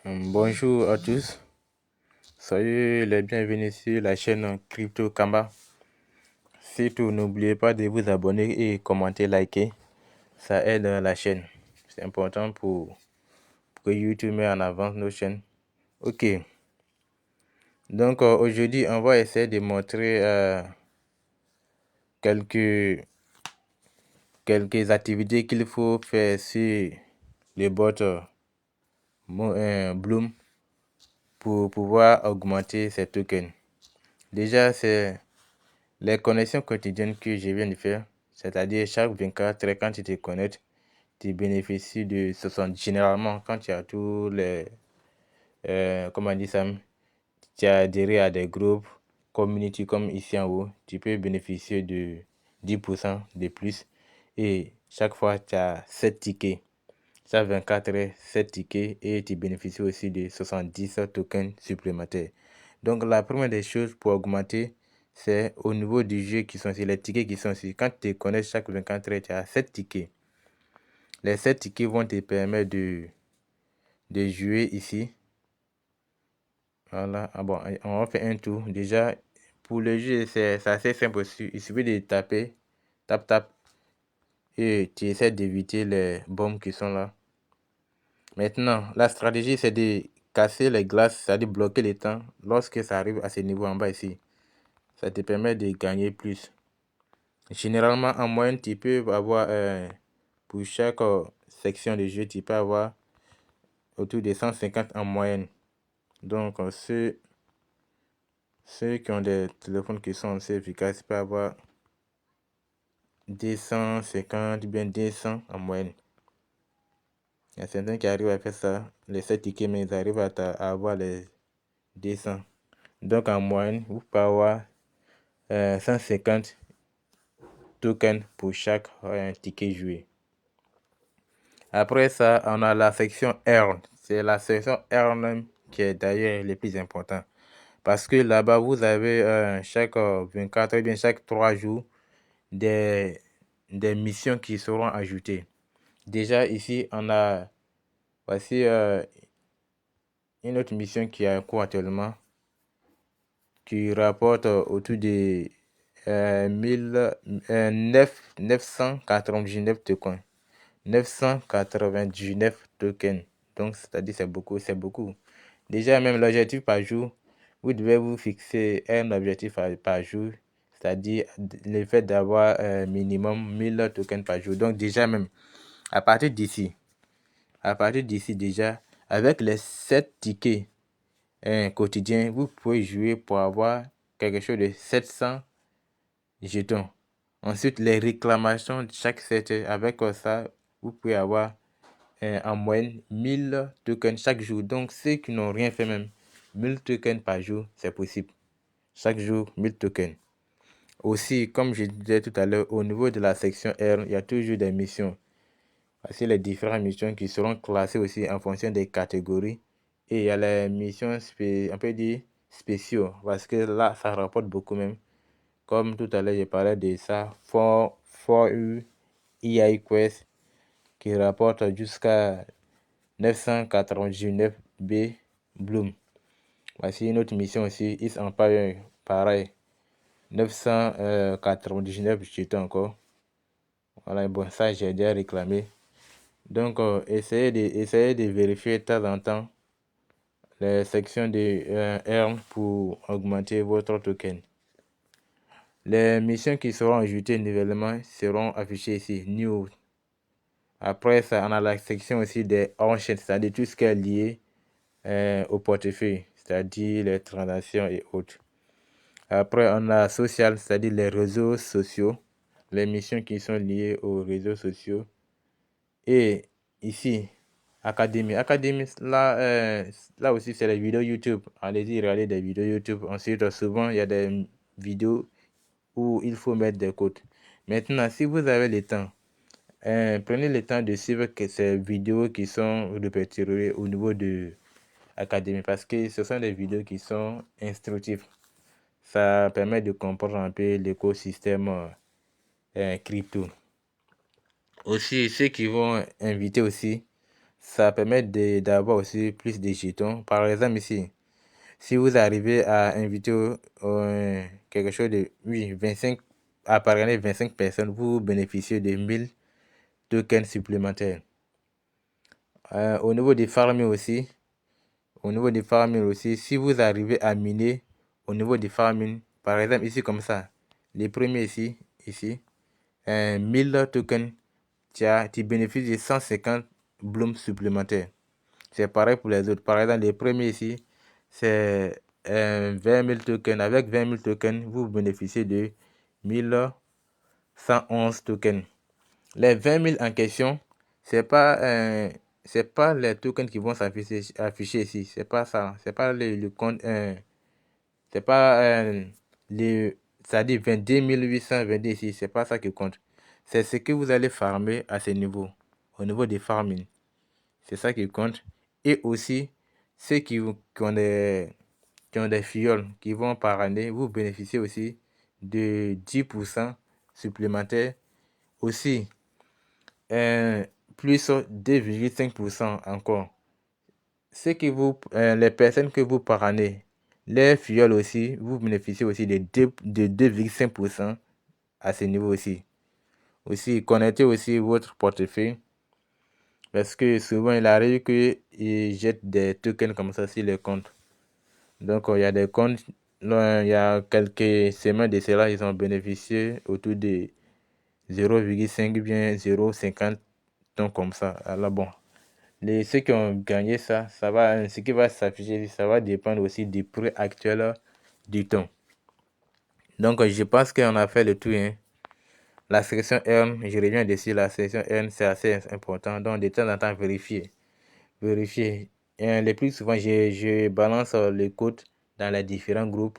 Bonjour à tous, soyez les bienvenus sur la chaîne Crypto Kamba. Surtout, n'oubliez pas de vous abonner et commenter, liker, ça aide la chaîne. C'est important pour que YouTube mette en avant nos chaînes. Ok, donc aujourd'hui, on va essayer de montrer quelques activités qu'il faut faire sur le bot Bloom pour pouvoir augmenter ses tokens. Déjà, c'est les connexions quotidiennes que je viens de faire, c'est-à-dire chaque 24 heures, quand tu te connectes, tu bénéficies de 60. Généralement, quand tu as tous les, comment on dit ça, tu as adhéré à des groupes, community comme ici en haut, tu peux bénéficier de 10% de plus. Et chaque fois, tu as 7 tickets. Chaque 24 heures, 7 tickets et tu bénéficies aussi de 70 tokens supplémentaires. Donc, la première des choses pour augmenter, c'est au niveau du jeu qui sont ici, les tickets qui sont ici. Quand tu te connectes chaque 24 heures, tu as 7 tickets. Les 7 tickets vont te permettre de jouer ici. Voilà. Ah bon, on va faire un tour. Déjà, pour le jeu, c'est assez simple aussi. Il suffit de taper, tap, et tu essaies d'éviter les bombes qui sont là. Maintenant, la stratégie, c'est de casser les glaces, c'est-à-dire bloquer les temps lorsque ça arrive à ce niveau en bas ici. Ça te permet de gagner plus. Généralement, en moyenne, tu peux avoir, pour chaque section de jeu, tu peux avoir autour de 150 en moyenne. Donc, ceux qui ont des téléphones qui sont assez efficaces peuvent avoir 250, bien 200 en moyenne. Il y a certains qui arrivent à faire ça, les 7 tickets, mais ils arrivent à avoir les 200. Donc, en moyenne, vous pouvez avoir 150 tokens pour chaque ticket joué. Après ça, on a la section Earn. C'est la section Earn qui est d'ailleurs le plus important. Parce que là-bas, vous avez chaque 24 ou bien chaque 3 jours des missions qui seront ajoutées. Déjà ici, on a voici une autre mission qui est en cours actuellement qui rapporte autour de 999 tokens. 999 tokens. Donc, c'est-à-dire c'est beaucoup. Déjà, même l'objectif par jour, vous devez vous fixer un objectif par jour, c'est-à-dire le fait d'avoir minimum 1000 tokens par jour. Donc, déjà même, à partir d'ici déjà, avec les 7 tickets quotidiens, vous pouvez jouer pour avoir quelque chose de 700 jetons. Ensuite, les réclamations de chaque 7 heures, avec ça, vous pouvez avoir en moyenne 1000 tokens chaque jour. Donc, ceux qui n'ont rien fait même, 1000 tokens par jour, c'est possible. Chaque jour, 1000 tokens. Aussi, comme je disais tout à l'heure, au niveau de la section R, il y a toujours des missions. Voici les différentes missions qui seront classées aussi en fonction des catégories. Et il y a les missions, on peut dire, spéciaux. Parce que là, ça rapporte beaucoup même. Comme tout à l'heure, je parlais de ça. For U, EI Quest, qui rapporte jusqu'à 999 B Bloom. Voici une autre mission aussi, Is Empire, pareil, 999 jetons encore. Voilà, bon, ça j'ai déjà réclamé. Donc, essayez de vérifier de temps en temps les sections de Earn pour augmenter votre token. Les missions qui seront ajoutées nouvellement seront affichées ici, New. Après ça, on a la section aussi des enchaînes, c'est-à-dire tout ce qui est lié au portefeuille, c'est-à-dire les transactions et autres. Après, on a social, c'est-à-dire les réseaux sociaux, les missions qui sont liées aux réseaux sociaux. Et ici, Académie. Académie, là aussi, c'est les vidéos YouTube. Allez-y, regardez des vidéos YouTube. Ensuite, souvent, il y a des vidéos où il faut mettre des codes. Maintenant, si vous avez le temps, prenez le temps de suivre ces vidéos qui sont répertoriées au niveau de Académie parce que ce sont des vidéos qui sont instructives. Ça permet de comprendre un peu l'écosystème crypto. Aussi, ceux qui vont inviter aussi, ça permet d'avoir aussi plus de jetons. Par exemple, ici, si vous arrivez à inviter quelque chose de, oui, 25, à parrainer 25 personnes, vous bénéficiez de 1000 tokens supplémentaires. Au niveau des farming aussi, si vous arrivez à miner au niveau des farming, par exemple ici comme ça, les premiers ici, 1000 tokens, tu bénéficies de 150 blooms supplémentaires. C'est pareil pour les autres. Par exemple, les premiers ici, c'est 20 000 tokens. Avec 20 000 tokens, vous bénéficiez de 1111 tokens. Les 20 000 en question, c'est pas les tokens qui vont s'afficher ici. C'est pas ça. C'est pas le compte. C'est pas ça dit 22 822 ici. C'est pas ça qui compte. C'est ce que vous allez farmer à ce niveau. Au niveau des farming. C'est ça qui compte. Et aussi, ceux qui ont des fioles qui vont par année, vous bénéficiez aussi de 10% supplémentaires. Aussi, plus 2,5% encore. Les personnes que vous parrainez, les fioles aussi, vous bénéficiez aussi de 2,5% à ce niveau aussi. Aussi, connectez aussi votre portefeuille. Parce que souvent, il arrive qu'ils jettent des tokens comme ça sur les comptes. Donc, il y a des comptes, là, il y a quelques semaines de cela, ils ont bénéficié autour de 0,5 ou bien 0,50 donc comme ça. Alors bon, ceux qui ont gagné ça, ce qui va s'afficher, ça va dépendre aussi du prix actuel du temps. Donc, je pense qu'on a fait le tout. Hein. La section earn, je reviens dessus, la section earn, c'est assez important. Donc, de temps en temps, vérifier. Le plus souvent, je balance les codes dans les différents groupes.